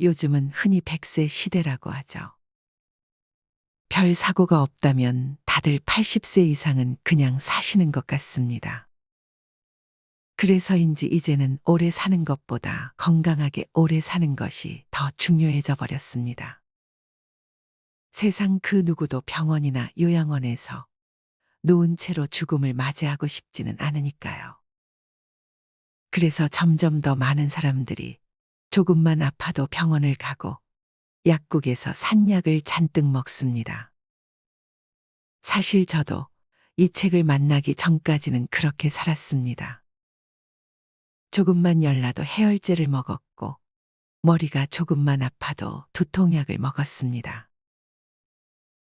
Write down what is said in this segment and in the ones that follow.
요즘은 흔히 100세 시대라고 하죠. 별 사고가 없다면 다들 80세 이상은 그냥 사시는 것 같습니다. 그래서인지 이제는 오래 사는 것보다 건강하게 오래 사는 것이 더 중요해져 버렸습니다. 세상 그 누구도 병원이나 요양원에서 누운 채로 죽음을 맞이하고 싶지는 않으니까요. 그래서 점점 더 많은 사람들이 조금만 아파도 병원을 가고 약국에서 산 약을 잔뜩 먹습니다. 사실 저도 이 책을 만나기 전까지는 그렇게 살았습니다. 조금만 열나도 해열제를 먹었고 머리가 조금만 아파도 두통약을 먹었습니다.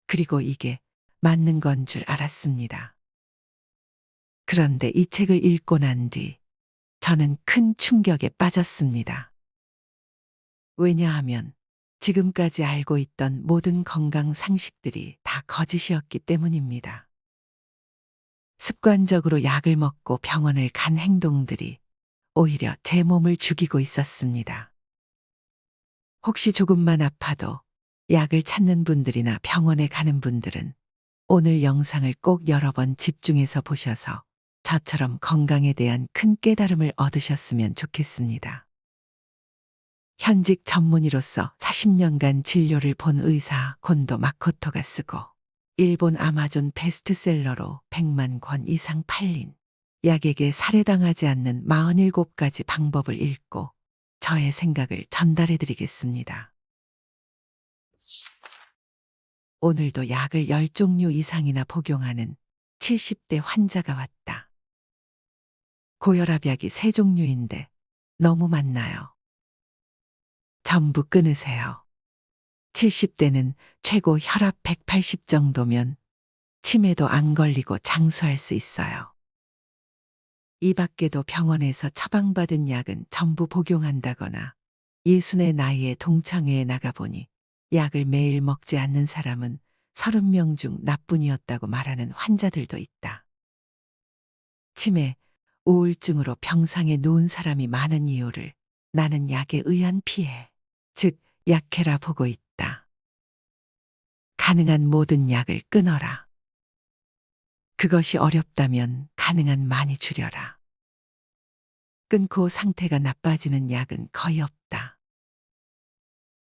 그리고 이게 맞는 건 줄 알았습니다. 그런데 이 책을 읽고 난 뒤 저는 큰 충격에 빠졌습니다. 왜냐하면 지금까지 알고 있던 모든 건강 상식들이 다 거짓이었기 때문입니다. 습관적으로 약을 먹고 병원을 간 행동들이 오히려 제 몸을 죽이고 있었습니다. 혹시 조금만 아파도 약을 찾는 분들이나 병원에 가는 분들은 오늘 영상을 꼭 여러 번 집중해서 보셔서 저처럼 건강에 대한 큰 깨달음을 얻으셨으면 좋겠습니다. 현직 전문의로서 40년간 진료를 본 의사 곤도 마코토가 쓰고 일본 아마존 베스트셀러로 100만 권 이상 팔린 약에게 살해당하지 않는 47가지 방법을 읽고 저의 생각을 전달해 드리겠습니다. 오늘도 약을 10종류 이상이나 복용하는 70대 환자가 왔다. 고혈압약이 3종류인데 너무 많나요? 전부 끊으세요. 70대는 최고 혈압 180 정도면 치매도 안 걸리고 장수할 수 있어요. 이 밖에도 병원에서 처방받은 약은 전부 복용한다거나 예순의 나이에 동창회에 나가보니 약을 매일 먹지 않는 사람은 30명 중 나뿐이었다고 말하는 환자들도 있다. 치매, 우울증으로 병상에 누운 사람이 많은 이유를 나는 약에 의한 피해, 즉 약해라 보고 있다. 가능한 모든 약을 끊어라. 그것이 어렵다면 가능한 많이 줄여라. 끊고 상태가 나빠지는 약은 거의 없다.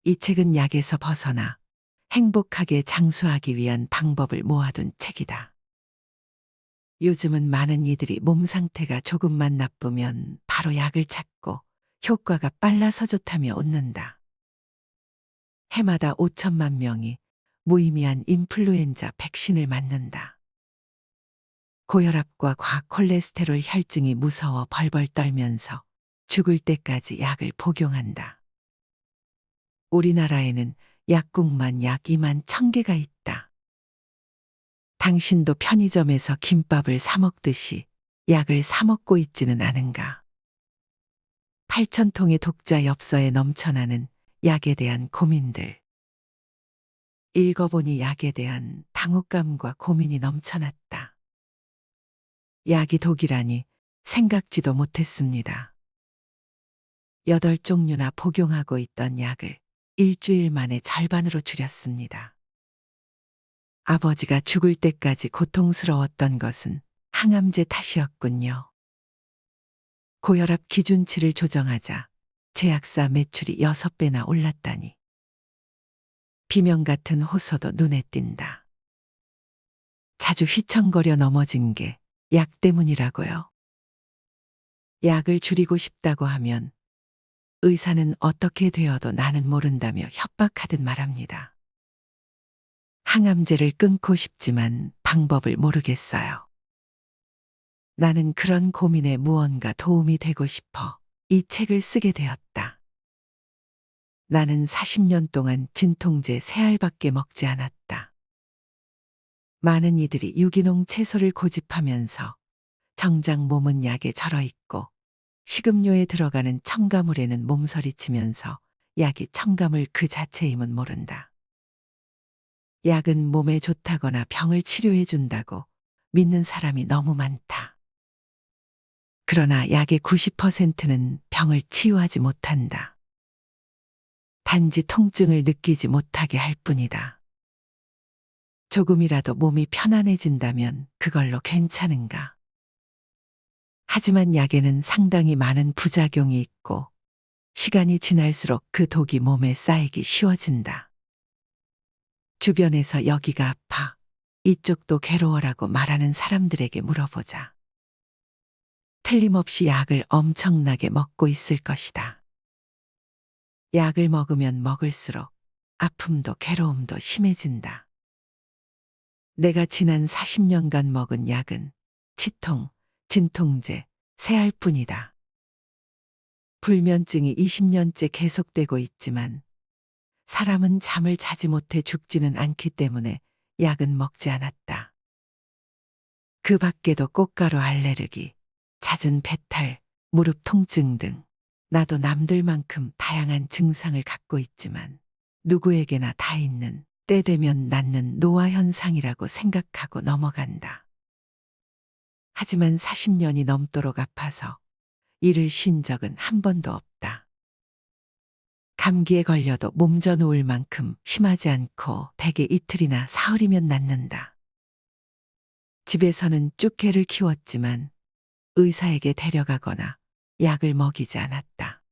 이 책은 약에서 벗어나 행복하게 장수하기 위한 방법을 모아둔 책이다. 요즘은 많은 이들이 몸 상태가 조금만 나쁘면 바로 약을 찾고 효과가 빨라서 좋다며 웃는다. 해마다 5천만 명이 무의미한 인플루엔자 백신을 맞는다. 고혈압과 과콜레스테롤 혈증이 무서워 벌벌 떨면서 죽을 때까지 약을 복용한다. 우리나라에는 약국만 약 2만 1,000개가 있다. 당신도 편의점에서 김밥을 사 먹듯이 약을 사 먹고 있지는 않은가? 8,000통의 독자 엽서에 넘쳐나는 약에 대한 고민들. 읽어보니 약에 대한 당혹감과 고민이 넘쳐났다. 약이 독이라니 생각지도 못했습니다. 8종류나 복용하고 있던 약을 일주일 만에 절반으로 줄였습니다. 아버지가 죽을 때까지 고통스러웠던 것은 항암제 탓이었군요. 고혈압 기준치를 조정하자 제약사 매출이 6배나 올랐다니. 비명 같은 호소도 눈에 띈다. 자주 휘청거려 넘어진 게 약 때문이라고요. 약을 줄이고 싶다고 하면 의사는 어떻게 되어도 나는 모른다며 협박하듯 말합니다. 항암제를 끊고 싶지만 방법을 모르겠어요. 나는 그런 고민에 무언가 도움이 되고 싶어 이 책을 쓰게 되었다. 나는 40년 동안 진통제 3알밖에 먹지 않았다. 많은 이들이 유기농 채소를 고집하면서 정작 몸은 약에 절어있고 식음료에 들어가는 첨가물에는 몸서리치면서 약이 첨가물 그 자체임은 모른다. 약은 몸에 좋다거나 병을 치료해 준다고 믿는 사람이 너무 많다. 그러나 약의 90%는 병을 치유하지 못한다. 단지 통증을 느끼지 못하게 할 뿐이다. 조금이라도 몸이 편안해진다면 그걸로 괜찮은가? 하지만 약에는 상당히 많은 부작용이 있고 시간이 지날수록 그 독이 몸에 쌓이기 쉬워진다. 주변에서 여기가 아파, 이쪽도 괴로워라고 말하는 사람들에게 물어보자. 틀림없이 약을 엄청나게 먹고 있을 것이다. 약을 먹으면 먹을수록 아픔도 괴로움도 심해진다. 내가 지난 40년간 먹은 약은 치통, 진통제, 새알뿐이다. 불면증이 20년째 계속되고 있지만 사람은 잠을 자지 못해 죽지는 않기 때문에 약은 먹지 않았다. 그 밖에도 꽃가루 알레르기, 잦은 배탈, 무릎 통증 등 나도 남들만큼 다양한 증상을 갖고 있지만 누구에게나 다 있는 때 되면 낫는 노화 현상이라고 생각하고 넘어간다. 하지만 40년이 넘도록 아파서 일을 쉰 적은 한 번도 없다. 감기에 걸려도 몸져 놓을 만큼 심하지 않고 대개 이틀이나 사흘이면 낫는다. 집에서는 쭉 개를 키웠지만 의사에게 데려가거나 약을 먹이지 않았다.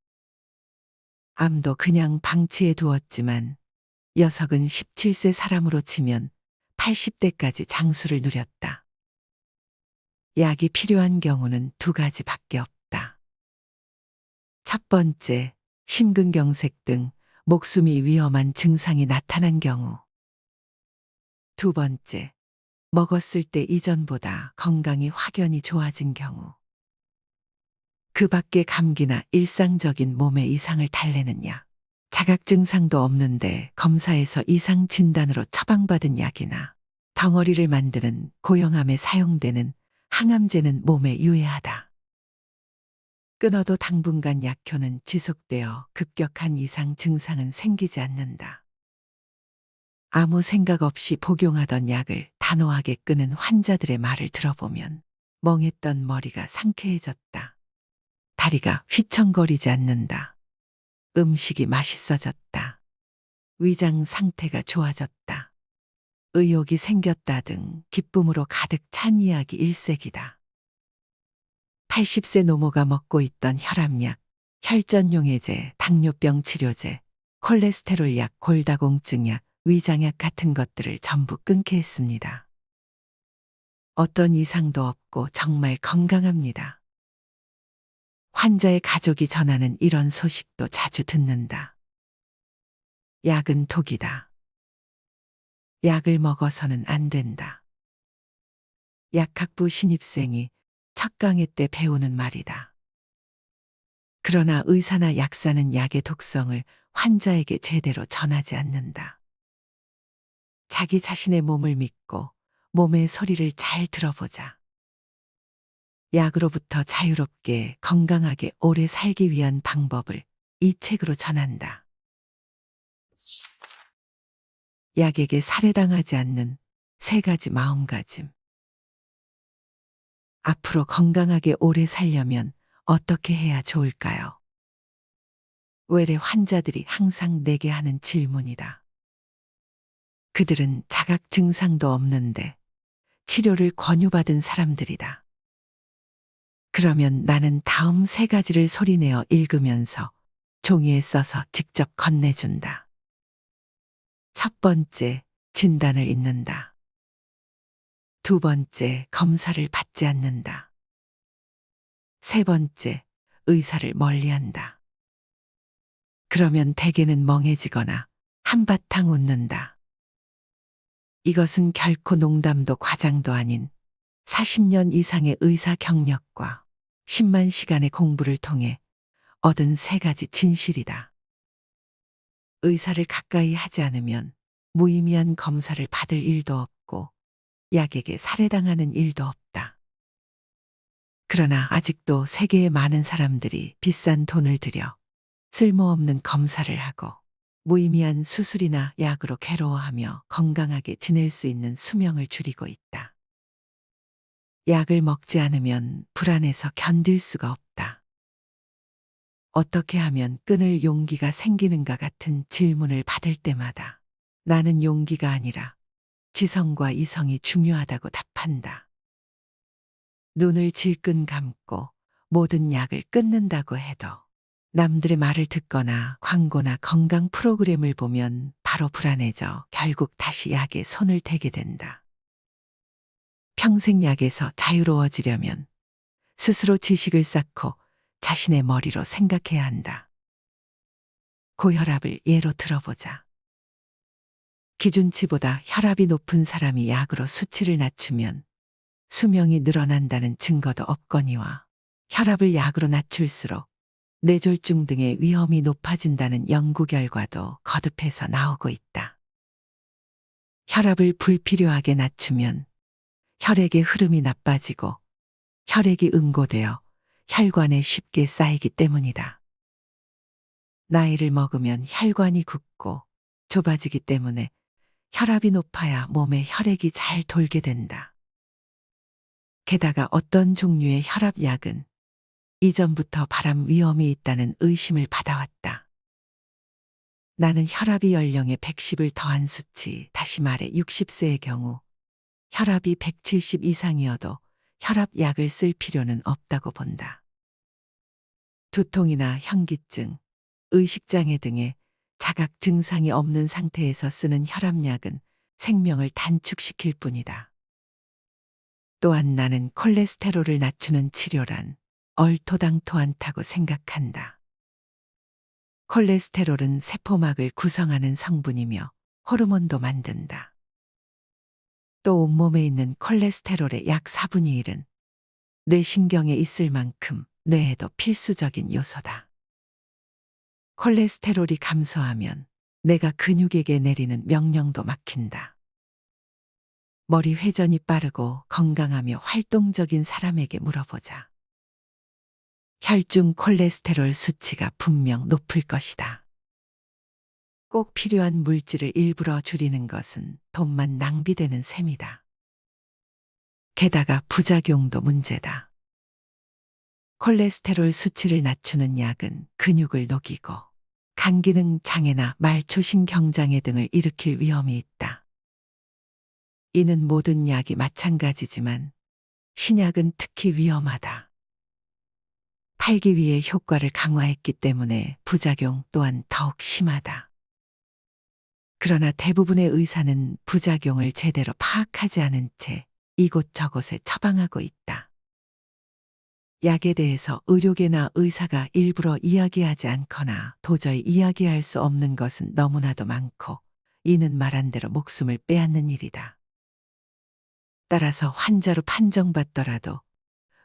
암도 그냥 방치해 두었지만 녀석은 17세 사람으로 치면 80대까지 장수를 누렸다. 약이 필요한 경우는 두 가지밖에 없다. 첫 번째, 심근경색 등 목숨이 위험한 증상이 나타난 경우. 두 번째, 먹었을 때 이전보다 건강이 확연히 좋아진 경우. 그 밖에 감기나 일상적인 몸의 이상을 달래는 약, 자각 증상도 없는데 검사에서 이상 진단으로 처방받은 약이나 덩어리를 만드는 고형암에 사용되는 항암제는 몸에 유해하다. 끊어도 당분간 약효는 지속되어 급격한 이상 증상은 생기지 않는다. 아무 생각 없이 복용하던 약을 단호하게 끊은 환자들의 말을 들어보면 멍했던 머리가 상쾌해졌다. 다리가 휘청거리지 않는다. 음식이 맛있어졌다. 위장 상태가 좋아졌다. 의욕이 생겼다 등 기쁨으로 가득 찬 이야기 일색이다. 80세 노모가 먹고 있던 혈압약, 혈전용해제, 당뇨병 치료제, 콜레스테롤 약, 골다공증 약, 위장약 같은 것들을 전부 끊게 했습니다. 어떤 이상도 없고 정말 건강합니다. 환자의 가족이 전하는 이런 소식도 자주 듣는다. 약은 독이다. 약을 먹어서는 안 된다. 약학부 신입생이 첫 강의 때 배우는 말이다. 그러나 의사나 약사는 약의 독성을 환자에게 제대로 전하지 않는다. 자기 자신의 몸을 믿고 몸의 소리를 잘 들어보자. 약으로부터 자유롭게 건강하게 오래 살기 위한 방법을 이 책으로 전한다. 약에게 살해당하지 않는 3가지 마음가짐. 앞으로 건강하게 오래 살려면 어떻게 해야 좋을까요? 외래 환자들이 항상 내게 하는 질문이다. 그들은 자각 증상도 없는데 치료를 권유받은 사람들이다. 그러면 나는 다음 3가지를 소리내어 읽으면서 종이에 써서 직접 건네준다. 첫 번째, 진단을 잊는다. 두 번째, 검사를 받지 않는다. 세 번째, 의사를 멀리한다. 그러면 대개는 멍해지거나 한바탕 웃는다. 이것은 결코 농담도 과장도 아닌 40년 이상의 의사 경력과 10만 시간의 공부를 통해 얻은 3가지 진실이다. 의사를 가까이 하지 않으면 무의미한 검사를 받을 일도 없고 약에게 살해당하는 일도 없다. 그러나 아직도 세계의 많은 사람들이 비싼 돈을 들여 쓸모없는 검사를 하고 무의미한 수술이나 약으로 괴로워하며 건강하게 지낼 수 있는 수명을 줄이고 있다. 약을 먹지 않으면 불안해서 견딜 수가 없다. 어떻게 하면 끊을 용기가 생기는가 같은 질문을 받을 때마다 나는 용기가 아니라 지성과 이성이 중요하다고 답한다. 눈을 질끈 감고 모든 약을 끊는다고 해도 남들의 말을 듣거나 광고나 건강 프로그램을 보면 바로 불안해져 결국 다시 약에 손을 대게 된다. 평생 약에서 자유로워지려면 스스로 지식을 쌓고 자신의 머리로 생각해야 한다. 고혈압을 예로 들어보자. 기준치보다 혈압이 높은 사람이 약으로 수치를 낮추면 수명이 늘어난다는 증거도 없거니와 혈압을 약으로 낮출수록 뇌졸중 등의 위험이 높아진다는 연구 결과도 거듭해서 나오고 있다. 혈압을 불필요하게 낮추면 혈액의 흐름이 나빠지고 혈액이 응고되어 혈관에 쉽게 쌓이기 때문이다. 나이를 먹으면 혈관이 굳고 좁아지기 때문에 혈압이 높아야 몸에 혈액이 잘 돌게 된다. 게다가 어떤 종류의 혈압약은 이전부터 발암 위험이 있다는 의심을 받아왔다. 나는 혈압이 연령에 110을 더한 수치, 다시 말해 60세의 경우 혈압이 170 이상이어도 혈압약을 쓸 필요는 없다고 본다. 두통이나 현기증, 의식장애 등의 자각 증상이 없는 상태에서 쓰는 혈압약은 생명을 단축시킬 뿐이다. 또한 나는 콜레스테롤을 낮추는 치료란 얼토당토 않다고 생각한다. 콜레스테롤은 세포막을 구성하는 성분이며 호르몬도 만든다. 또 온몸에 있는 콜레스테롤의 약 4분의 1은 뇌신경에 있을 만큼 뇌에도 필수적인 요소다. 콜레스테롤이 감소하면 내가 근육에게 내리는 명령도 막힌다. 머리 회전이 빠르고 건강하며 활동적인 사람에게 물어보자. 혈중 콜레스테롤 수치가 분명 높을 것이다. 꼭 필요한 물질을 일부러 줄이는 것은 돈만 낭비되는 셈이다. 게다가 부작용도 문제다. 콜레스테롤 수치를 낮추는 약은 근육을 녹이고 간기능 장애나 말초신경장애 등을 일으킬 위험이 있다. 이는 모든 약이 마찬가지지만 신약은 특히 위험하다. 팔기 위해 효과를 강화했기 때문에 부작용 또한 더욱 심하다. 그러나 대부분의 의사는 부작용을 제대로 파악하지 않은 채 이곳저곳에 처방하고 있다. 약에 대해서 의료계나 의사가 일부러 이야기하지 않거나 도저히 이야기할 수 없는 것은 너무나도 많고 이는 말한 대로 목숨을 빼앗는 일이다. 따라서 환자로 판정받더라도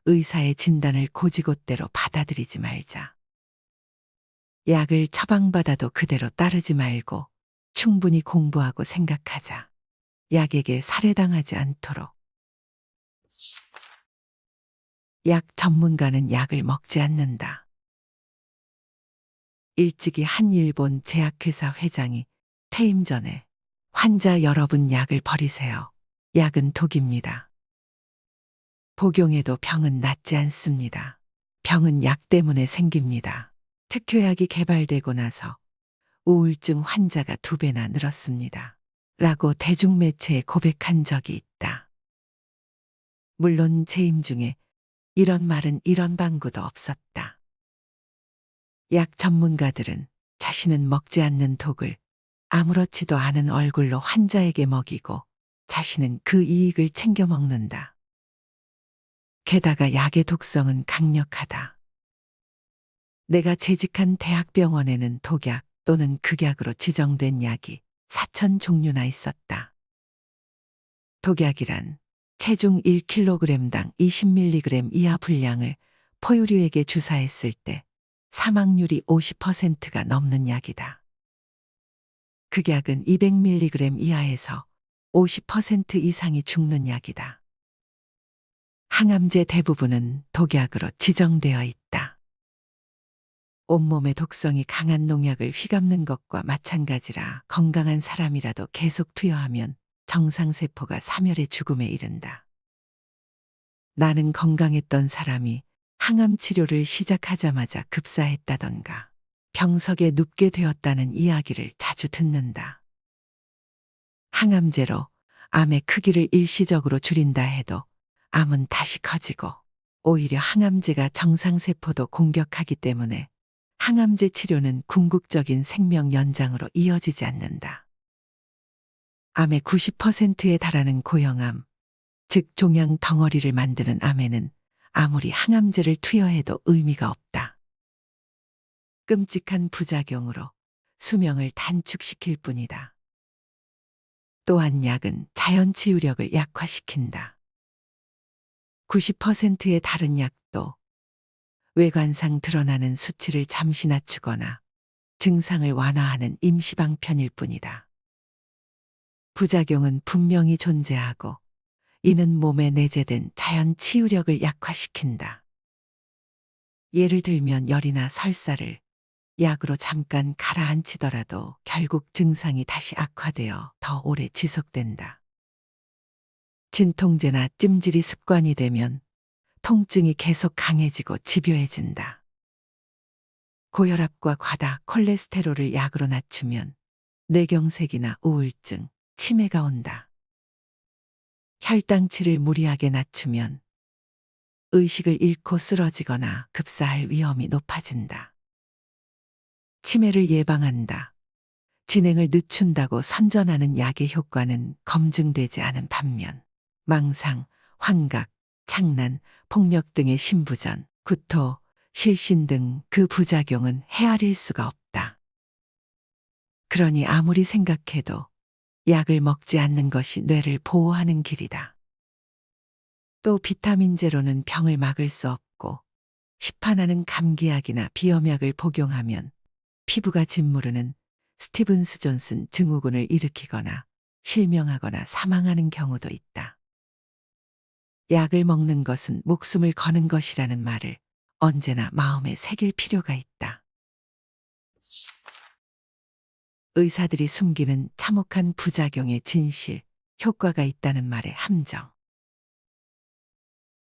의사의 진단을 곧이곧대로 받아들이지 말자. 약을 처방받아도 그대로 따르지 말고 충분히 공부하고 생각하자. 약에게 살해당하지 않도록. 약 전문가는 약을 먹지 않는다. 일찍이 한 일본 제약회사 회장이 퇴임 전에 환자 여러분 약을 버리세요. 약은 독입니다. 복용해도 병은 낫지 않습니다. 병은 약 때문에 생깁니다. 특효약이 개발되고 나서 우울증 환자가 2배나 늘었습니다. 라고 대중매체에 고백한 적이 있다. 물론 재임 중에 이런 말은 이런 방구도 없었다. 약 전문가들은 자신은 먹지 않는 독을 아무렇지도 않은 얼굴로 환자에게 먹이고 자신은 그 이익을 챙겨 먹는다. 게다가 약의 독성은 강력하다. 내가 재직한 대학병원에는 독약 또는 극약으로 지정된 약이 4천 종류나 있었다. 독약이란 체중 1kg당 20mg 이하 분량을 포유류에게 주사했을 때 사망률이 50%가 넘는 약이다. 극약은 200mg 이하에서 50% 이상이 죽는 약이다. 항암제 대부분은 독약으로 지정되어 있다. 온몸에 독성이 강한 농약을 휘감는 것과 마찬가지라 건강한 사람이라도 계속 투여하면 정상세포가 사멸의 죽음에 이른다. 나는 건강했던 사람이 항암 치료를 시작하자마자 급사했다던가 병석에 눕게 되었다는 이야기를 자주 듣는다. 항암제로 암의 크기를 일시적으로 줄인다 해도 암은 다시 커지고 오히려 항암제가 정상세포도 공격하기 때문에 항암제 치료는 궁극적인 생명 연장으로 이어지지 않는다. 암의 90%에 달하는 고형암, 즉 종양 덩어리를 만드는 암에는 아무리 항암제를 투여해도 의미가 없다. 끔찍한 부작용으로 수명을 단축시킬 뿐이다. 또한 약은 자연 치유력을 약화시킨다. 90%의 다른 약도 외관상 드러나는 수치를 잠시 낮추거나 증상을 완화하는 임시방편일 뿐이다. 부작용은 분명히 존재하고 이는 몸에 내재된 자연 치유력을 약화시킨다. 예를 들면 열이나 설사를 약으로 잠깐 가라앉히더라도 결국 증상이 다시 악화되어 더 오래 지속된다. 진통제나 찜질이 습관이 되면 통증이 계속 강해지고 집요해진다. 고혈압과 과다 콜레스테롤을 약으로 낮추면 뇌경색이나 우울증, 치매가 온다. 혈당치를 무리하게 낮추면 의식을 잃고 쓰러지거나 급사할 위험이 높아진다. 치매를 예방한다. 진행을 늦춘다고 선전하는 약의 효과는 검증되지 않은 반면 망상, 환각, 창난, 폭력 등의 심부전, 구토, 실신 등 그 부작용은 헤아릴 수가 없다. 그러니 아무리 생각해도 약을 먹지 않는 것이 뇌를 보호하는 길이다. 또 비타민제로는 병을 막을 수 없고 시판하는 감기약이나 비염약을 복용하면 피부가 짓무르는 스티븐스 존슨 증후군을 일으키거나 실명하거나 사망하는 경우도 있다. 약을 먹는 것은 목숨을 거는 것이라는 말을 언제나 마음에 새길 필요가 있다. 의사들이 숨기는 참혹한 부작용의 진실, 효과가 있다는 말의 함정.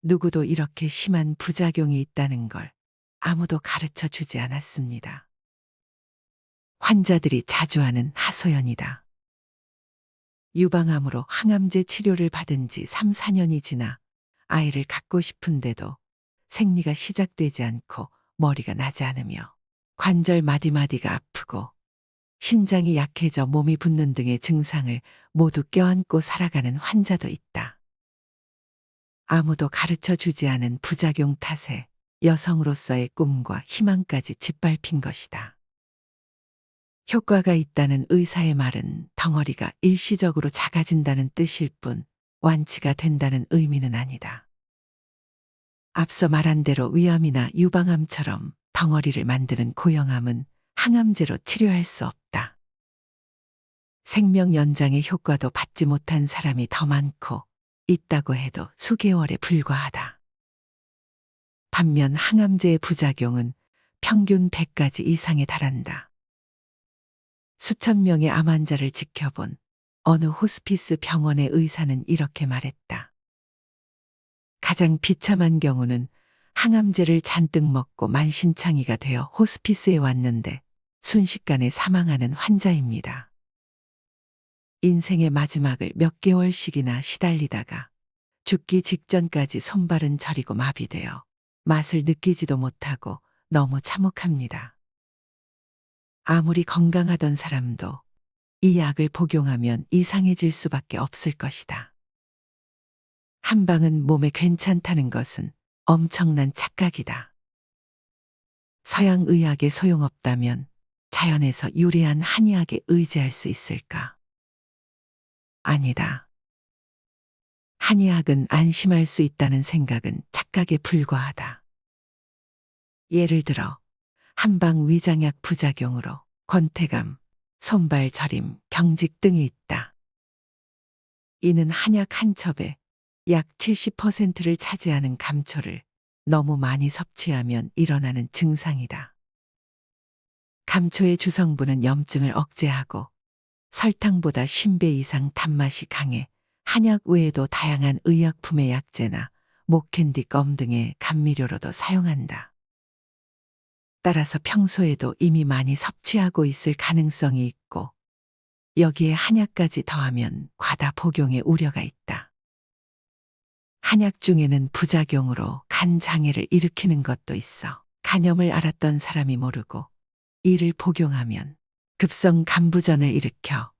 누구도 이렇게 심한 부작용이 있다는 걸 아무도 가르쳐 주지 않았습니다. 환자들이 자주 하는 하소연이다. 유방암으로 항암제 치료를 받은 지 3, 4년이 지나 아이를 갖고 싶은데도 생리가 시작되지 않고 머리가 나지 않으며 관절 마디마디가 아프고 신장이 약해져 몸이 붓는 등의 증상을 모두 껴안고 살아가는 환자도 있다. 아무도 가르쳐 주지 않은 부작용 탓에 여성으로서의 꿈과 희망까지 짓밟힌 것이다. 효과가 있다는 의사의 말은 덩어리가 일시적으로 작아진다는 뜻일 뿐 완치가 된다는 의미는 아니다. 앞서 말한 대로 위암이나 유방암처럼 덩어리를 만드는 고형암은 항암제로 치료할 수 없다. 생명 연장의 효과도 받지 못한 사람이 더 많고 있다고 해도 수개월에 불과하다. 반면 항암제의 부작용은 평균 100가지 이상에 달한다. 수천 명의 암 환자를 지켜본 어느 호스피스 병원의 의사는 이렇게 말했다. 가장 비참한 경우는 항암제를 잔뜩 먹고 만신창이가 되어 호스피스에 왔는데 순식간에 사망하는 환자입니다. 인생의 마지막을 몇 개월씩이나 시달리다가 죽기 직전까지 손발은 저리고 마비되어 맛을 느끼지도 못하고 너무 참혹합니다. 아무리 건강하던 사람도 이 약을 복용하면 이상해질 수밖에 없을 것이다. 한방은 몸에 괜찮다는 것은 엄청난 착각이다. 서양 의학에 소용없다면 자연에서 유래한 한의학에 의지할 수 있을까? 아니다. 한의학은 안심할 수 있다는 생각은 착각에 불과하다. 예를 들어 한방 위장약 부작용으로 권태감, 손발 저림, 경직 등이 있다. 이는 한약 한 첩에 약 70%를 차지하는 감초를 너무 많이 섭취하면 일어나는 증상이다. 감초의 주성분은 염증을 억제하고 설탕보다 10배 이상 단맛이 강해 한약 외에도 다양한 의약품의 약재나 목캔디 껌 등의 감미료로도 사용한다. 따라서 평소에도 이미 많이 섭취하고 있을 가능성이 있고 여기에 한약까지 더하면 과다 복용의 우려가 있다. 한약 중에는 부작용으로 간 장애를 일으키는 것도 있어 간염을 앓았던 사람이 모르고 이를 복용하면 급성 간부전을 일으켜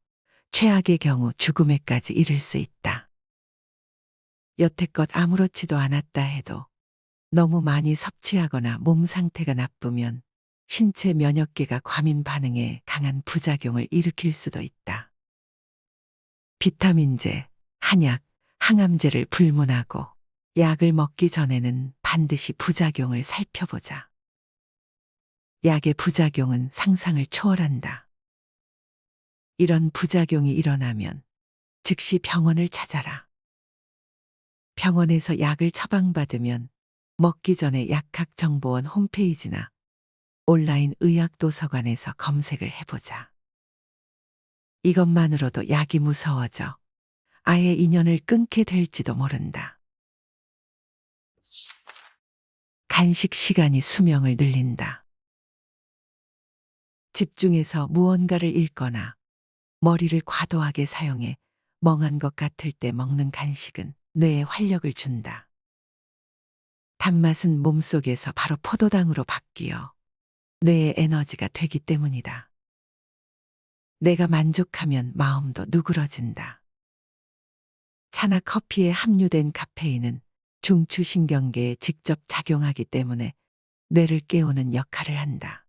최악의 경우 죽음에까지 이를 수 있다. 여태껏 아무렇지도 않았다 해도 너무 많이 섭취하거나 몸 상태가 나쁘면 신체 면역계가 과민 반응에 강한 부작용을 일으킬 수도 있다. 비타민제, 한약, 항암제를 불문하고 약을 먹기 전에는 반드시 부작용을 살펴보자. 약의 부작용은 상상을 초월한다. 이런 부작용이 일어나면 즉시 병원을 찾아라. 병원에서 약을 처방받으면 먹기 전에 약학정보원 홈페이지나 온라인 의학도서관에서 검색을 해보자. 이것만으로도 약이 무서워져 아예 인연을 끊게 될지도 모른다. 간식 시간이 수명을 늘린다. 집중해서 무언가를 읽거나 머리를 과도하게 사용해 멍한 것 같을 때 먹는 간식은 뇌에 활력을 준다. 단맛은 몸속에서 바로 포도당으로 바뀌어 뇌의 에너지가 되기 때문이다. 내가 만족하면 마음도 누그러진다. 차나 커피에 함유된 카페인은 중추신경계에 직접 작용하기 때문에 뇌를 깨우는 역할을 한다.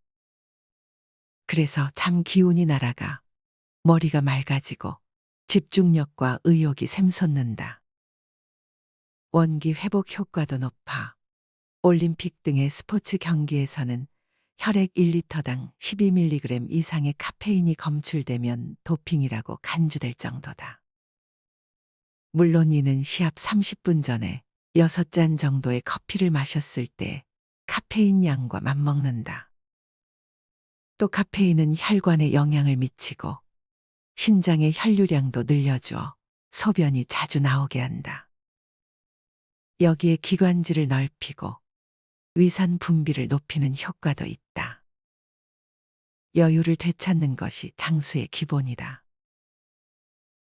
그래서 잠 기운이 날아가 머리가 맑아지고 집중력과 의욕이 샘솟는다. 원기 회복 효과도 높아 올림픽 등의 스포츠 경기에서는 혈액 1리터당 12mg 이상의 카페인이 검출되면 도핑이라고 간주될 정도다. 물론 이는 시합 30분 전에 6잔 정도의 커피를 마셨을 때 카페인 양과 맞먹는다. 또 카페인은 혈관에 영향을 미치고 신장의 혈류량도 늘려주어 소변이 자주 나오게 한다. 여기에 기관지를 넓히고 위산 분비를 높이는 효과도 있다. 여유를 되찾는 것이 장수의 기본이다.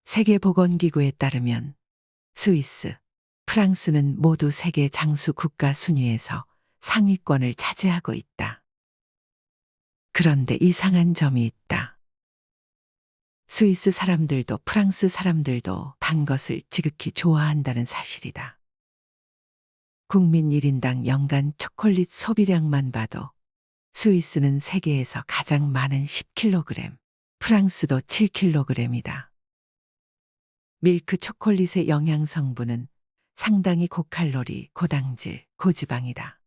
세계보건기구에 따르면 스위스, 프랑스는 모두 세계 장수 국가 순위에서 상위권을 차지하고 있다. 그런데 이상한 점이 있다. 스위스 사람들도 프랑스 사람들도 단 것을 지극히 좋아한다는 사실이다. 국민 1인당 연간 초콜릿 소비량만 봐도 스위스는 세계에서 가장 많은 10kg, 프랑스도 7kg이다. 밀크 초콜릿의 영양 성분은 상당히 고칼로리, 고당질, 고지방이다.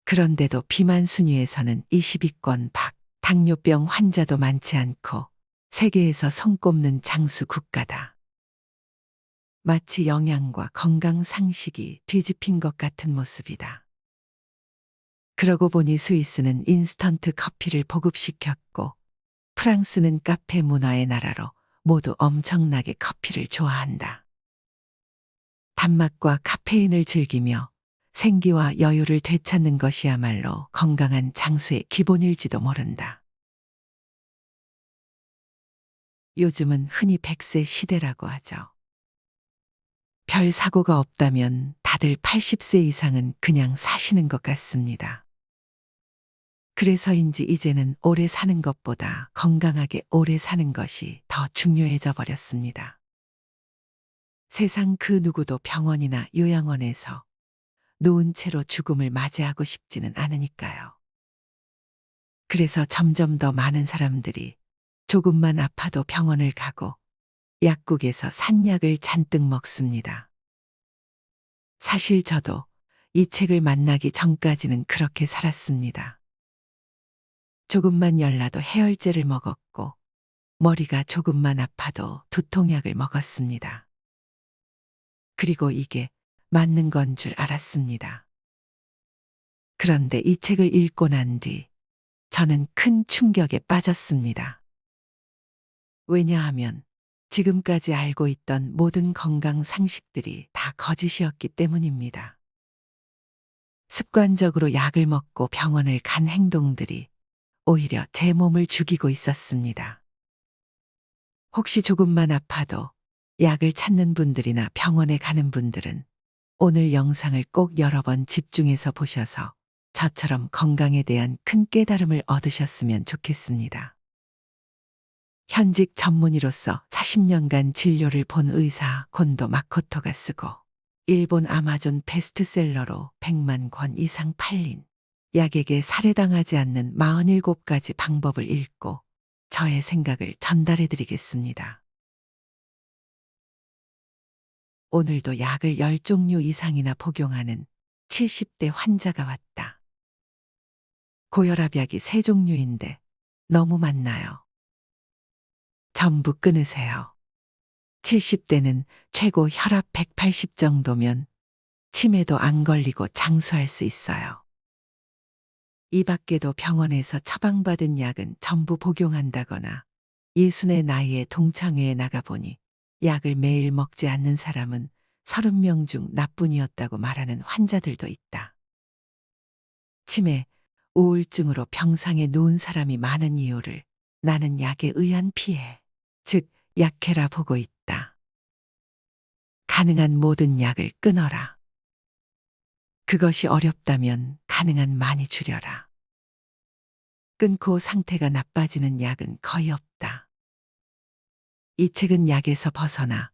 그런데도 비만 순위에서는 20위권 밖, 당뇨병 환자도 많지 않고 세계에서 손꼽는 장수 국가다. 마치 영양과 건강 상식이 뒤집힌 것 같은 모습이다. 그러고 보니 스위스는 인스턴트 커피를 보급시켰고 프랑스는 카페 문화의 나라로 모두 엄청나게 커피를 좋아한다. 단맛과 카페인을 즐기며 생기와 여유를 되찾는 것이야말로 건강한 장수의 기본일지도 모른다. 요즘은 흔히 100세 시대라고 하죠. 별 사고가 없다면 다들 80세 이상은 그냥 사시는 것 같습니다. 그래서인지 이제는 오래 사는 것보다 건강하게 오래 사는 것이 더 중요해져 버렸습니다. 세상 그 누구도 병원이나 요양원에서 누운 채로 죽음을 맞이하고 싶지는 않으니까요. 그래서 점점 더 많은 사람들이 조금만 아파도 병원을 가고 약국에서 산 약을 잔뜩 먹습니다. 사실 저도 이 책을 만나기 전까지는 그렇게 살았습니다. 조금만 열나도 해열제를 먹었고 머리가 조금만 아파도 두통약을 먹었습니다. 그리고 이게 맞는 건 줄 알았습니다. 그런데 이 책을 읽고 난 뒤 저는 큰 충격에 빠졌습니다. 왜냐하면 지금까지 알고 있던 모든 건강 상식들이 다 거짓이었기 때문입니다. 습관적으로 약을 먹고 병원을 간 행동들이 오히려 제 몸을 죽이고 있었습니다. 혹시 조금만 아파도 약을 찾는 분들이나 병원에 가는 분들은 오늘 영상을 꼭 여러 번 집중해서 보셔서 저처럼 건강에 대한 큰 깨달음을 얻으셨으면 좋겠습니다. 현직 전문의로서 40년간 진료를 본 의사 곤도 마코토가 쓰고 일본 아마존 베스트셀러로 100만 권 이상 팔린 약에게 살해당하지 않는 47가지 방법을 읽고 저의 생각을 전달해 드리겠습니다. 오늘도 약을 10종류 이상이나 복용하는 70대 환자가 왔다. 고혈압약이 3종류인데 너무 많나요? 전부 끊으세요. 70대는 최고 혈압 180 정도면 치매도 안 걸리고 장수할 수 있어요. 이 밖에도 병원에서 처방받은 약은 전부 복용한다거나 예순의 나이에 동창회에 나가보니 약을 매일 먹지 않는 사람은 30명 중 나뿐이었다고 말하는 환자들도 있다. 치매, 우울증으로 병상에 누운 사람이 많은 이유를 나는 약에 의한 피해, 즉 약해라 보고 있다. 가능한 모든 약을 끊어라. 그것이 어렵다면 가능한 많이 줄여라. 끊고 상태가 나빠지는 약은 거의 없다. 이 책은 약에서 벗어나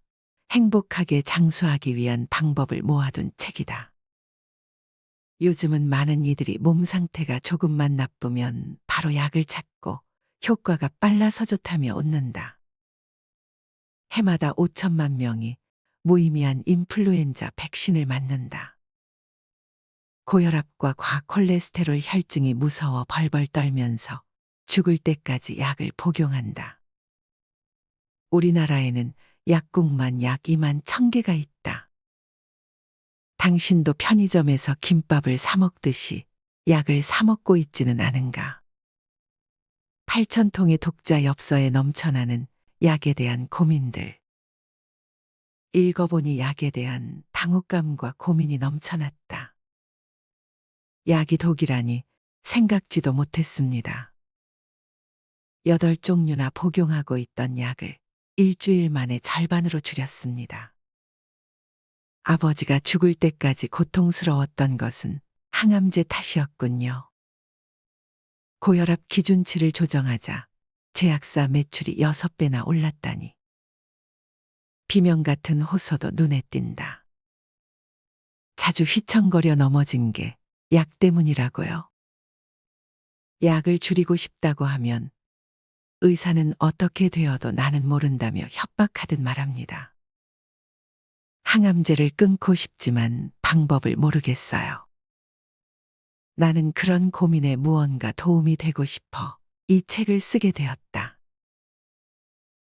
행복하게 장수하기 위한 방법을 모아둔 책이다. 요즘은 많은 이들이 몸 상태가 조금만 나쁘면 바로 약을 찾고 효과가 빨라서 좋다며 웃는다. 해마다 5천만 명이 무의미한 인플루엔자 백신을 맞는다. 고혈압과 과콜레스테롤 혈증이 무서워 벌벌 떨면서 죽을 때까지 약을 복용한다. 우리나라에는 약국만 약 2만 1,000개가 있다. 당신도 편의점에서 김밥을 사 먹듯이 약을 사 먹고 있지는 않은가? 8,000통의 독자 엽서에 넘쳐나는 약에 대한 고민들. 읽어보니 약에 대한 당혹감과 고민이 넘쳐났다. 약이 독이라니 생각지도 못했습니다. 8종류나 복용하고 있던 약을 일주일 만에 절반으로 줄였습니다. 아버지가 죽을 때까지 고통스러웠던 것은 항암제 탓이었군요. 고혈압 기준치를 조정하자 제약사 매출이 6배나 올랐다니. 비명 같은 호소도 눈에 띈다. 자주 휘청거려 넘어진 게 약 때문이라고요. 약을 줄이고 싶다고 하면 의사는 어떻게 되어도 나는 모른다며 협박하듯 말합니다. 항암제를 끊고 싶지만 방법을 모르겠어요. 나는 그런 고민에 무언가 도움이 되고 싶어 이 책을 쓰게 되었다.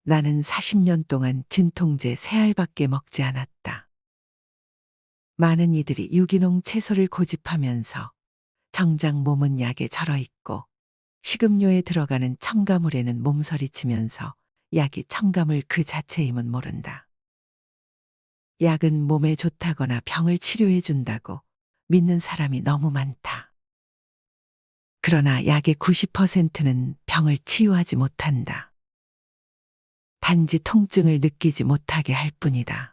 나는 40년 동안 진통제 3알밖에 먹지 않았다. 많은 이들이 유기농 채소를 고집하면서 정작 몸은 약에 절어 있고 식음료에 들어가는 첨가물에는 몸서리치면서 약이 첨가물 그 자체임은 모른다. 약은 몸에 좋다거나 병을 치료해 준다고 믿는 사람이 너무 많다. 그러나 약의 90%는 병을 치유하지 못한다. 단지 통증을 느끼지 못하게 할 뿐이다.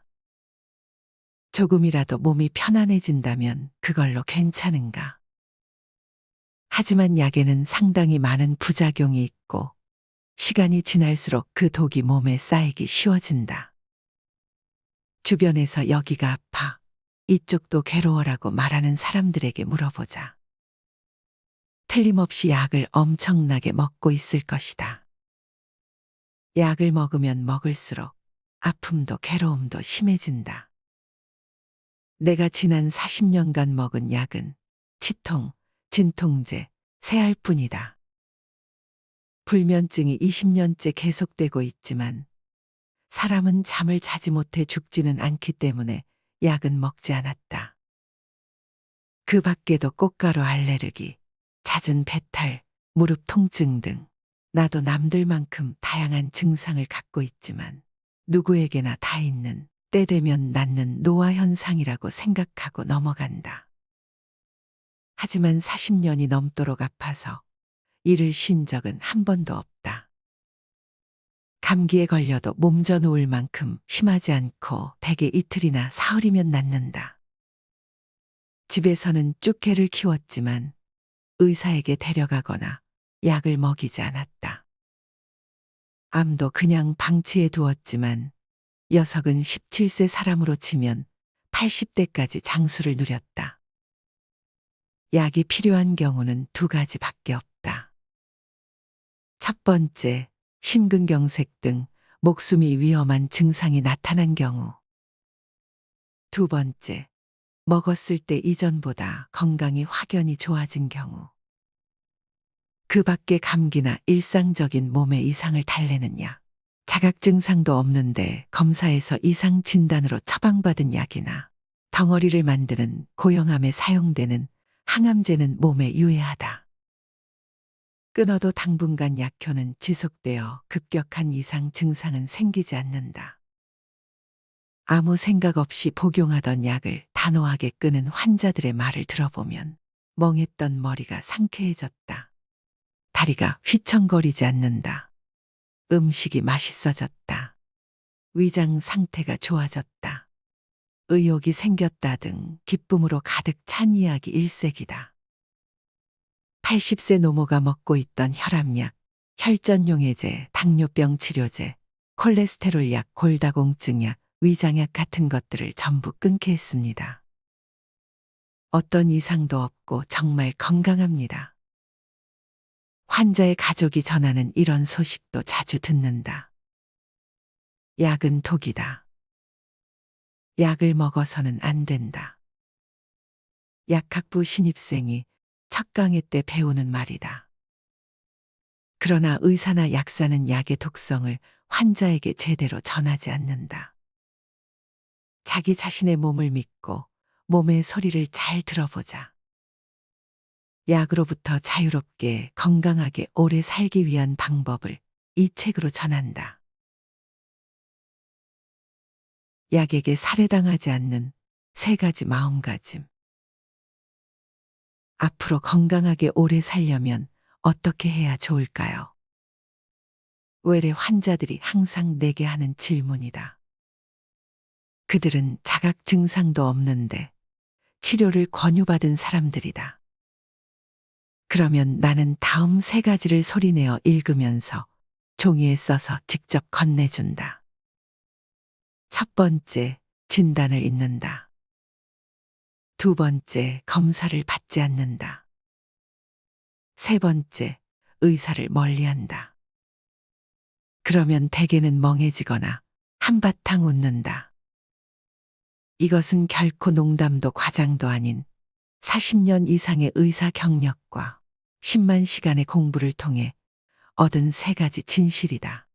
조금이라도 몸이 편안해진다면 그걸로 괜찮은가? 하지만 약에는 상당히 많은 부작용이 있고 시간이 지날수록 그 독이 몸에 쌓이기 쉬워진다. 주변에서 여기가 아파, 이쪽도 괴로워라고 말하는 사람들에게 물어보자. 틀림없이 약을 엄청나게 먹고 있을 것이다. 약을 먹으면 먹을수록 아픔도 괴로움도 심해진다. 내가 지난 40년간 먹은 약은 치통, 진통제, 새알뿐이다. 불면증이 20년째 계속되고 있지만 사람은 잠을 자지 못해 죽지는 않기 때문에 약은 먹지 않았다. 그 밖에도 꽃가루 알레르기, 잦은 배탈, 무릎 통증 등 나도 남들만큼 다양한 증상을 갖고 있지만 누구에게나 다 있는 때 되면 낫는 노화 현상이라고 생각하고 넘어간다. 하지만 40년이 넘도록 아파서 이를 쉰 적은 한 번도 없다. 감기에 걸려도 몸져 누울 만큼 심하지 않고 대개 이틀이나 사흘이면 낫는다. 집에서는 쭉 개를 키웠지만 의사에게 데려가거나 약을 먹이지 않았다. 암도 그냥 방치해 두었지만 녀석은 17세 사람으로 치면 80대까지 장수를 누렸다. 약이 필요한 경우는 두 가지밖에 없다. 첫 번째, 심근경색 등 목숨이 위험한 증상이 나타난 경우. 두 번째, 먹었을 때 이전보다 건강이 확연히 좋아진 경우. 그 밖에 감기나 일상적인 몸의 이상을 달래는 약, 자각 증상도 없는데 검사에서 이상 진단으로 처방받은 약이나 덩어리를 만드는 고형암에 사용되는 항암제는 몸에 유해하다. 끊어도 당분간 약효는 지속되어 급격한 이상 증상은 생기지 않는다. 아무 생각 없이 복용하던 약을 단호하게 끊은 환자들의 말을 들어보면 멍했던 머리가 상쾌해졌다. 다리가 휘청거리지 않는다. 음식이 맛있어졌다. 위장 상태가 좋아졌다. 의욕이 생겼다 등 기쁨으로 가득 찬 이야기 일색이다. 80세 노모가 먹고 있던 혈압약, 혈전용해제, 당뇨병 치료제, 콜레스테롤 약, 골다공증 약, 위장약 같은 것들을 전부 끊게 했습니다. 어떤 이상도 없고 정말 건강합니다. 환자의 가족이 전하는 이런 소식도 자주 듣는다. 약은 독이다. 약을 먹어서는 안 된다. 약학부 신입생이 첫 강의 때 배우는 말이다. 그러나 의사나 약사는 약의 독성을 환자에게 제대로 전하지 않는다. 자기 자신의 몸을 믿고 몸의 소리를 잘 들어보자. 약으로부터 자유롭게 건강하게 오래 살기 위한 방법을 이 책으로 전한다. 약에게 살해당하지 않는 3가지 마음가짐. 앞으로 건강하게 오래 살려면 어떻게 해야 좋을까요? 외래 환자들이 항상 내게 하는 질문이다. 그들은 자각 증상도 없는데 치료를 권유받은 사람들이다. 그러면 나는 다음 3가지를 소리내어 읽으면서 종이에 써서 직접 건네준다. 첫 번째, 진단을 잊는다. 두 번째, 검사를 받지 않는다. 세 번째, 의사를 멀리한다. 그러면 대개는 멍해지거나 한바탕 웃는다. 이것은 결코 농담도 과장도 아닌 40년 이상의 의사 경력과 10만 시간의 공부를 통해 얻은 3가지 진실이다.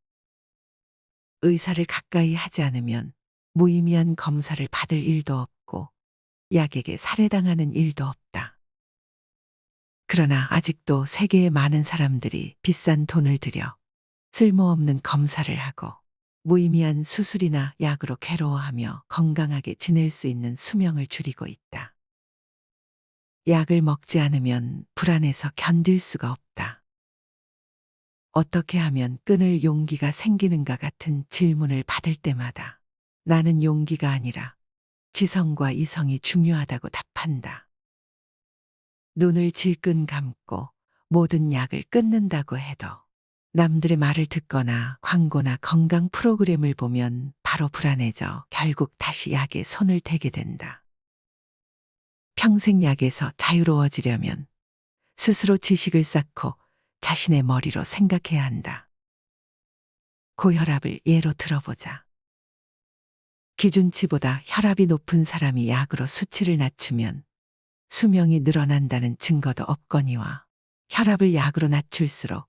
의사를 가까이 하지 않으면 무의미한 검사를 받을 일도 없고 약에게 살해당하는 일도 없다. 그러나 아직도 세계의 많은 사람들이 비싼 돈을 들여 쓸모없는 검사를 하고 무의미한 수술이나 약으로 괴로워하며 건강하게 지낼 수 있는 수명을 줄이고 있다. 약을 먹지 않으면 불안해서 견딜 수가 없다. 어떻게 하면 끊을 용기가 생기는가 같은 질문을 받을 때마다 나는 용기가 아니라 지성과 이성이 중요하다고 답한다. 눈을 질끈 감고 모든 약을 끊는다고 해도 남들의 말을 듣거나 광고나 건강 프로그램을 보면 바로 불안해져 결국 다시 약에 손을 대게 된다. 평생 약에서 자유로워지려면 스스로 지식을 쌓고 자신의 머리로 생각해야 한다. 고혈압을 예로 들어보자. 기준치보다 혈압이 높은 사람이 약으로 수치를 낮추면 수명이 늘어난다는 증거도 없거니와 혈압을 약으로 낮출수록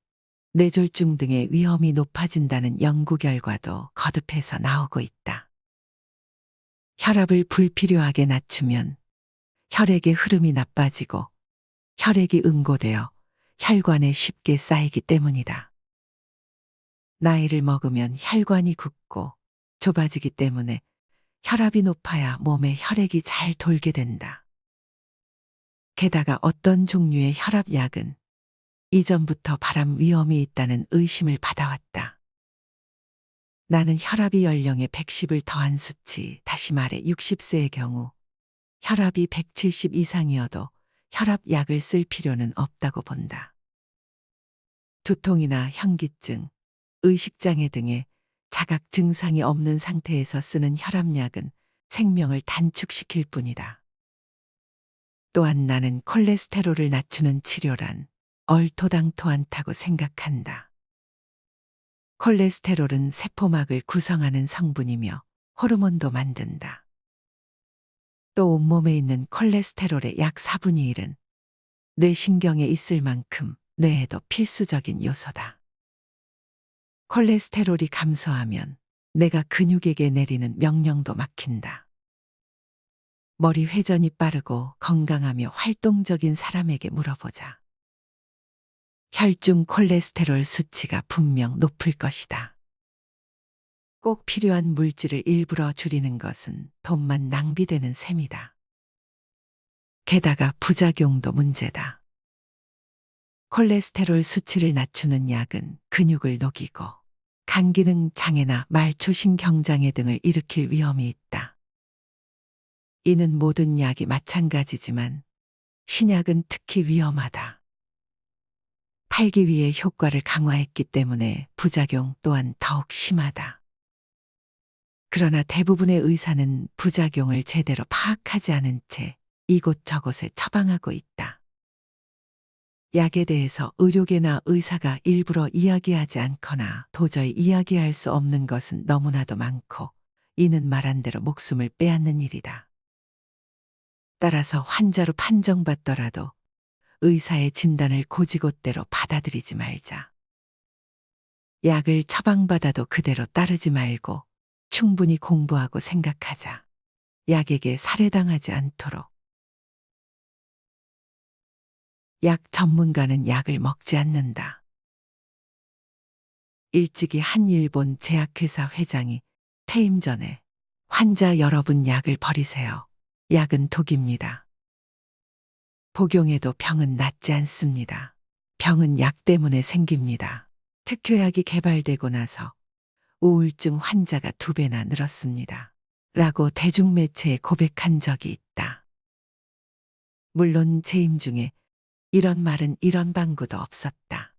뇌졸중 등의 위험이 높아진다는 연구 결과도 거듭해서 나오고 있다. 혈압을 불필요하게 낮추면 혈액의 흐름이 나빠지고 혈액이 응고되어 혈관에 쉽게 쌓이기 때문이다. 나이를 먹으면 혈관이 굳고 좁아지기 때문에 혈압이 높아야 몸에 혈액이 잘 돌게 된다. 게다가 어떤 종류의 혈압약은 이전부터 발암 위험이 있다는 의심을 받아왔다. 나는 혈압이 연령에 110을 더한 수치, 다시 말해 60세의 경우 혈압이 170 이상이어도 혈압약을 쓸 필요는 없다고 본다. 두통이나 현기증, 의식장애 등의 자각 증상이 없는 상태에서 쓰는 혈압약은 생명을 단축시킬 뿐이다. 또한 나는 콜레스테롤을 낮추는 치료란 얼토당토 않다고 생각한다. 콜레스테롤은 세포막을 구성하는 성분이며 호르몬도 만든다. 또 온몸에 있는 콜레스테롤의 약 4분의 1은 뇌신경에 있을 만큼 뇌에도 필수적인 요소다. 콜레스테롤이 감소하면 내가 근육에게 내리는 명령도 막힌다. 머리 회전이 빠르고 건강하며 활동적인 사람에게 물어보자. 혈중 콜레스테롤 수치가 분명 높을 것이다. 꼭 필요한 물질을 일부러 줄이는 것은 돈만 낭비되는 셈이다. 게다가 부작용도 문제다. 콜레스테롤 수치를 낮추는 약은 근육을 녹이고 간기능 장애나 말초신경장애 등을 일으킬 위험이 있다. 이는 모든 약이 마찬가지지만 신약은 특히 위험하다. 팔기 위해 효과를 강화했기 때문에 부작용 또한 더욱 심하다. 그러나 대부분의 의사는 부작용을 제대로 파악하지 않은 채 이곳저곳에 처방하고 있다. 약에 대해서 의료계나 의사가 일부러 이야기하지 않거나 도저히 이야기할 수 없는 것은 너무나도 많고 이는 말한 대로 목숨을 빼앗는 일이다. 따라서 환자로 판정받더라도 의사의 진단을 곧이곧대로 받아들이지 말자. 약을 처방받아도 그대로 따르지 말고 충분히 공부하고 생각하자. 약에게 살해당하지 않도록. 약 전문가는 약을 먹지 않는다. 일찍이 한 일본 제약회사 회장이 퇴임 전에 환자 여러분 약을 버리세요. 약은 독입니다. 복용해도 병은 낫지 않습니다. 병은 약 때문에 생깁니다. 특효약이 개발되고 나서 우울증 환자가 2배나 늘었습니다. 라고 대중매체에 고백한 적이 있다. 물론 재임 중에 이런 말은 이런 방구도 없었다.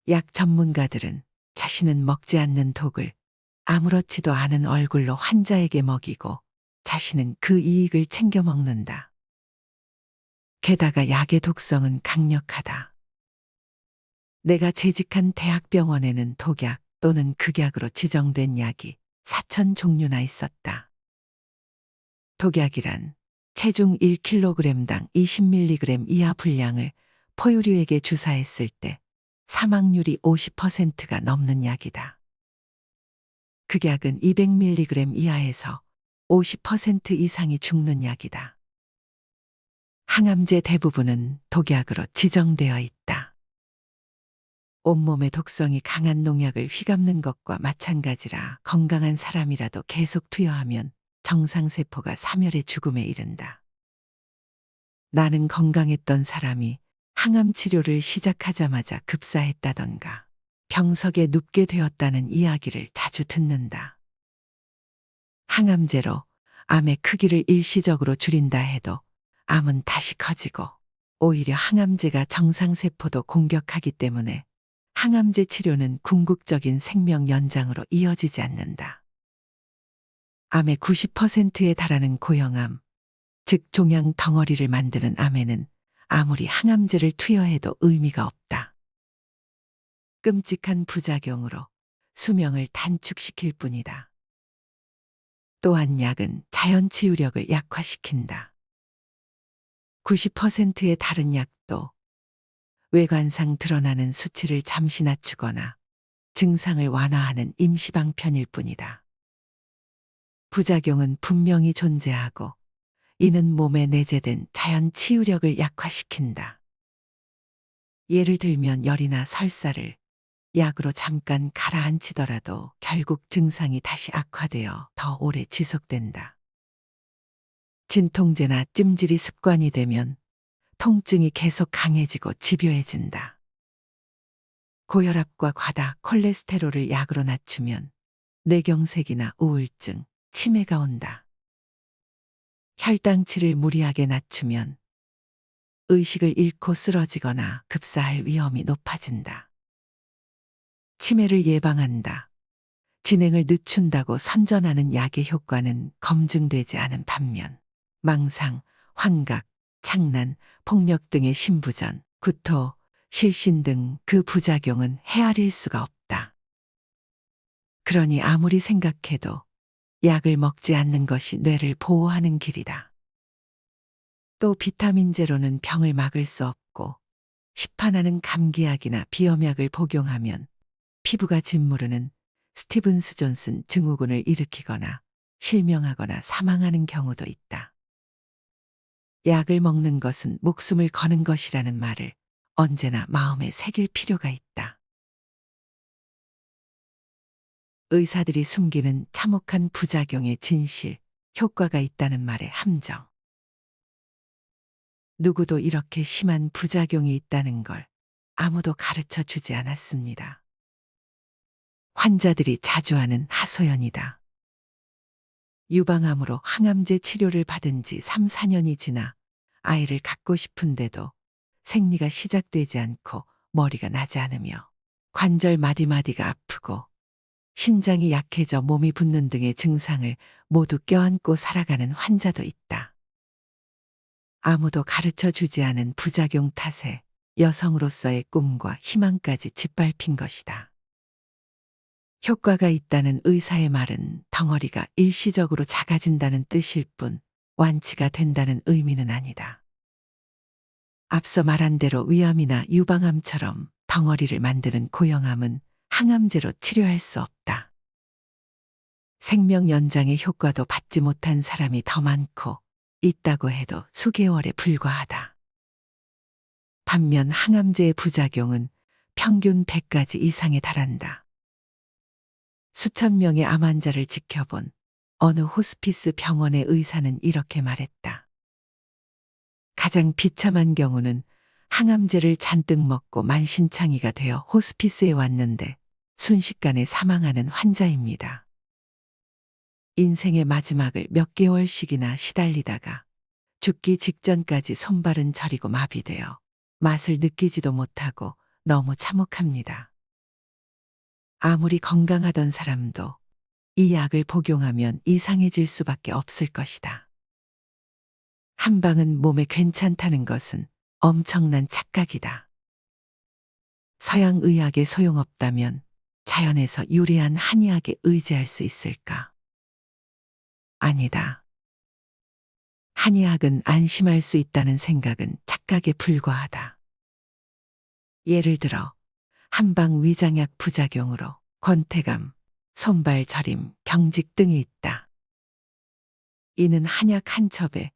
약 전문가들은 자신은 먹지 않는 독을 아무렇지도 않은 얼굴로 환자에게 먹이고 자신은 그 이익을 챙겨 먹는다. 게다가 약의 독성은 강력하다. 내가 재직한 대학병원에는 독약 또는 극약으로 지정된 약이 4천 종류나 있었다. 독약이란 체중 1kg당 20mg 이하 분량을 포유류에게 주사했을 때 사망률이 50%가 넘는 약이다. 극약은 200mg 이하에서 50% 이상이 죽는 약이다. 항암제 대부분은 독약으로 지정되어 있다. 온몸에 독성이 강한 농약을 휘감는 것과 마찬가지라 건강한 사람이라도 계속 투여하면 정상세포가 사멸의 죽음에 이른다. 나는 건강했던 사람이 항암 치료를 시작하자마자 급사했다던가 병석에 눕게 되었다는 이야기를 자주 듣는다. 항암제로 암의 크기를 일시적으로 줄인다 해도 암은 다시 커지고 오히려 항암제가 정상세포도 공격하기 때문에 항암제 치료는 궁극적인 생명 연장으로 이어지지 않는다. 암의 90%에 달하는 고형암, 즉 종양 덩어리를 만드는 암에는 아무리 항암제를 투여해도 의미가 없다. 끔찍한 부작용으로 수명을 단축시킬 뿐이다. 또한 약은 자연 치유력을 약화시킨다. 90%의 다른 약도 외관상 드러나는 수치를 잠시 낮추거나 증상을 완화하는 임시방편일 뿐이다. 부작용은 분명히 존재하고 이는 몸에 내재된 자연 치유력을 약화시킨다. 예를 들면 열이나 설사를 약으로 잠깐 가라앉히더라도 결국 증상이 다시 악화되어 더 오래 지속된다. 진통제나 찜질이 습관이 되면 통증이 계속 강해지고 집요해진다. 고혈압과 과다 콜레스테롤을 약으로 낮추면 뇌경색이나 우울증, 치매가 온다. 혈당치를 무리하게 낮추면 의식을 잃고 쓰러지거나 급사할 위험이 높아진다. 치매를 예방한다. 진행을 늦춘다고 선전하는 약의 효과는 검증되지 않은 반면 망상, 환각, 창난, 폭력 등의 심부전, 구토, 실신 등 그 부작용은 헤아릴 수가 없다. 그러니 아무리 생각해도 약을 먹지 않는 것이 뇌를 보호하는 길이다. 또 비타민제로는 병을 막을 수 없고 시판하는 감기약이나 비염약을 복용하면 피부가 짓무르는 스티븐스 존슨 증후군을 일으키거나 실명하거나 사망하는 경우도 있다. 약을 먹는 것은 목숨을 거는 것이라는 말을 언제나 마음에 새길 필요가 있다. 의사들이 숨기는 참혹한 부작용의 진실, 효과가 있다는 말의 함정. 누구도 이렇게 심한 부작용이 있다는 걸 아무도 가르쳐 주지 않았습니다. 환자들이 자주 하는 하소연이다. 유방암으로 항암제 치료를 받은 지 3, 4년이 지나 아이를 갖고 싶은데도 생리가 시작되지 않고 머리가 나지 않으며 관절 마디마디가 아프고 신장이 약해져 몸이 붓는 등의 증상을 모두 껴안고 살아가는 환자도 있다. 아무도 가르쳐 주지 않은 부작용 탓에 여성으로서의 꿈과 희망까지 짓밟힌 것이다. 효과가 있다는 의사의 말은 덩어리가 일시적으로 작아진다는 뜻일 뿐 완치가 된다는 의미는 아니다. 앞서 말한 대로 위암이나 유방암처럼 덩어리를 만드는 고형암은 항암제로 치료할 수 없다. 생명 연장의 효과도 받지 못한 사람이 더 많고 있다고 해도 수개월에 불과하다. 반면 항암제의 부작용은 평균 100가지 이상에 달한다. 수천 명의 암 환자를 지켜본 어느 호스피스 병원의 의사는 이렇게 말했다. 가장 비참한 경우는 항암제를 잔뜩 먹고 만신창이가 되어 호스피스에 왔는데 순식간에 사망하는 환자입니다. 인생의 마지막을 몇 개월씩이나 시달리다가 죽기 직전까지 손발은 저리고 마비되어 맛을 느끼지도 못하고 너무 참혹합니다. 아무리 건강하던 사람도 이 약을 복용하면 이상해질 수밖에 없을 것이다. 한방은 몸에 괜찮다는 것은 엄청난 착각이다. 서양 의학에 소용없다면 자연에서 유래한 한의학에 의지할 수 있을까? 아니다. 한의학은 안심할 수 있다는 생각은 착각에 불과하다. 예를 들어 한방 위장약 부작용으로 권태감, 손발 저림, 경직 등이 있다. 이는 한약 한 첩에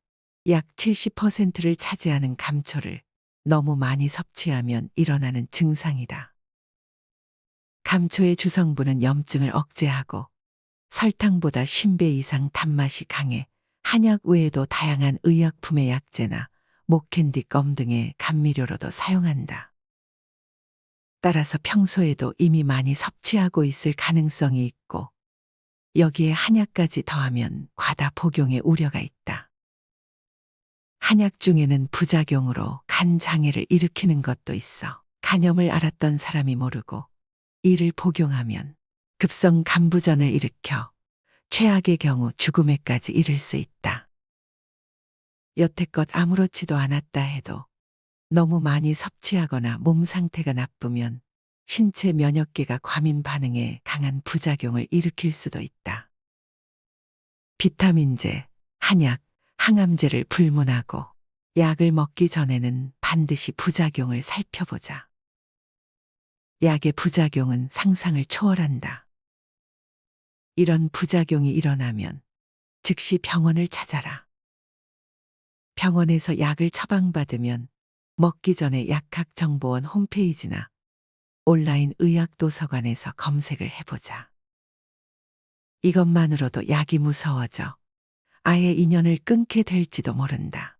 약 70%를 차지하는 감초를 너무 많이 섭취하면 일어나는 증상이다. 감초의 주성분은 염증을 억제하고 설탕보다 10배 이상 단맛이 강해 한약 외에도 다양한 의약품의 약재나 목캔디 껌 등의 감미료로도 사용한다. 따라서 평소에도 이미 많이 섭취하고 있을 가능성이 있고 여기에 한약까지 더하면 과다 복용의 우려가 있다. 한약 중에는 부작용으로 간 장애를 일으키는 것도 있어 간염을 앓았던 사람이 모르고 이를 복용하면 급성 간부전을 일으켜 최악의 경우 죽음에까지 이를 수 있다. 여태껏 아무렇지도 않았다 해도 너무 많이 섭취하거나 몸 상태가 나쁘면 신체 면역계가 과민 반응에 강한 부작용을 일으킬 수도 있다. 비타민제, 한약, 항암제를 불문하고 약을 먹기 전에는 반드시 부작용을 살펴보자. 약의 부작용은 상상을 초월한다. 이런 부작용이 일어나면 즉시 병원을 찾아라. 병원에서 약을 처방받으면 먹기 전에 약학정보원 홈페이지나 온라인 의학 도서관에서 검색을 해보자. 이것만으로도 약이 무서워져 아예 인연을 끊게 될지도 모른다.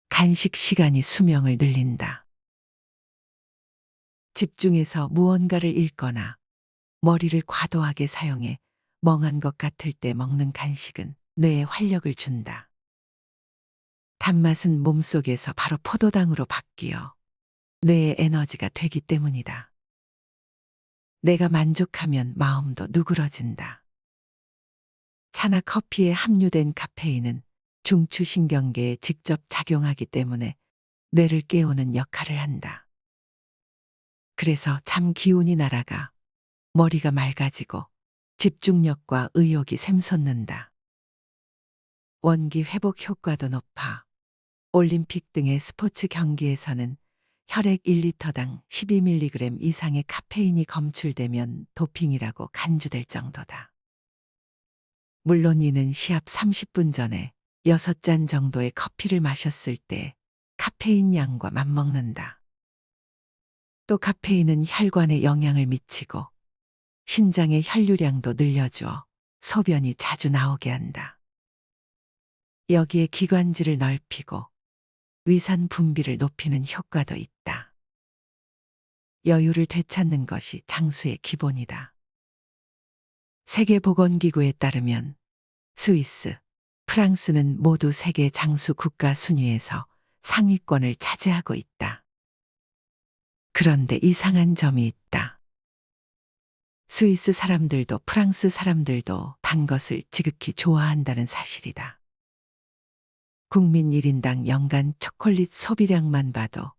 간식 시간이 수명을 늘린다. 집중해서 무언가를 읽거나 머리를 과도하게 사용해 멍한 것 같을 때 먹는 간식은 뇌에 활력을 준다. 단맛은 몸속에서 바로 포도당으로 바뀌어 뇌의 에너지가 되기 때문이다. 내가 만족하면 마음도 누그러진다. 차나 커피에 함유된 카페인은 중추신경계에 직접 작용하기 때문에 뇌를 깨우는 역할을 한다. 그래서 잠 기운이 날아가 머리가 맑아지고 집중력과 의욕이 샘솟는다. 원기 회복 효과도 높아 올림픽 등의 스포츠 경기에서는 혈액 1리터당 12mg 이상의 카페인이 검출되면 도핑이라고 간주될 정도다. 물론 이는 시합 30분 전에 6잔 정도의 커피를 마셨을 때 카페인 양과 맞먹는다. 또 카페인은 혈관에 영향을 미치고 신장의 혈류량도 늘려주어 소변이 자주 나오게 한다. 여기에 기관지를 넓히고 위산 분비를 높이는 효과도 있다. 여유를 되찾는 것이 장수의 기본이다. 세계보건기구에 따르면 스위스, 프랑스는 모두 세계 장수 국가 순위에서 상위권을 차지하고 있다. 그런데 이상한 점이 있다. 스위스 사람들도 프랑스 사람들도 단 것을 지극히 좋아한다는 사실이다. 국민 1인당 연간 초콜릿 소비량만 봐도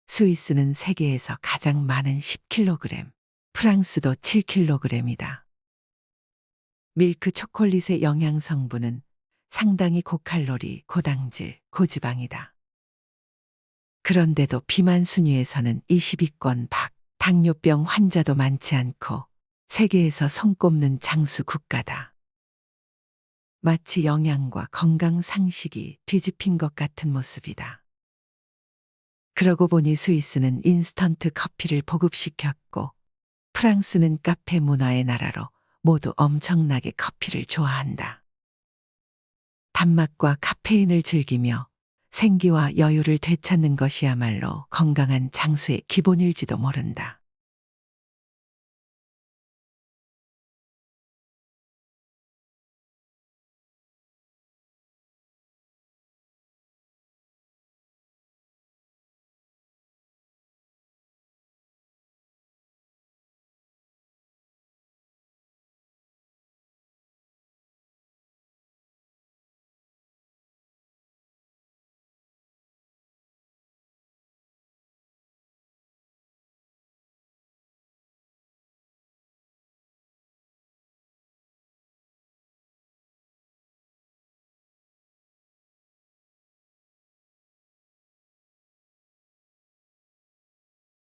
스위스는 세계에서 가장 많은 10kg, 프랑스도 7kg이다. 밀크 초콜릿의 영양 성분은 상당히 고칼로리, 고당질, 고지방이다. 그런데도 비만 순위에서는 20위권 밖, 당뇨병 환자도 많지 않고 세계에서 손꼽는 장수 국가다. 마치 영양과 건강 상식이 뒤집힌 것 같은 모습이다. 그러고 보니 스위스는 인스턴트 커피를 보급시켰고 프랑스는 카페 문화의 나라로 모두 엄청나게 커피를 좋아한다. 단맛과 카페인을 즐기며 생기와 여유를 되찾는 것이야말로 건강한 장수의 기본일지도 모른다.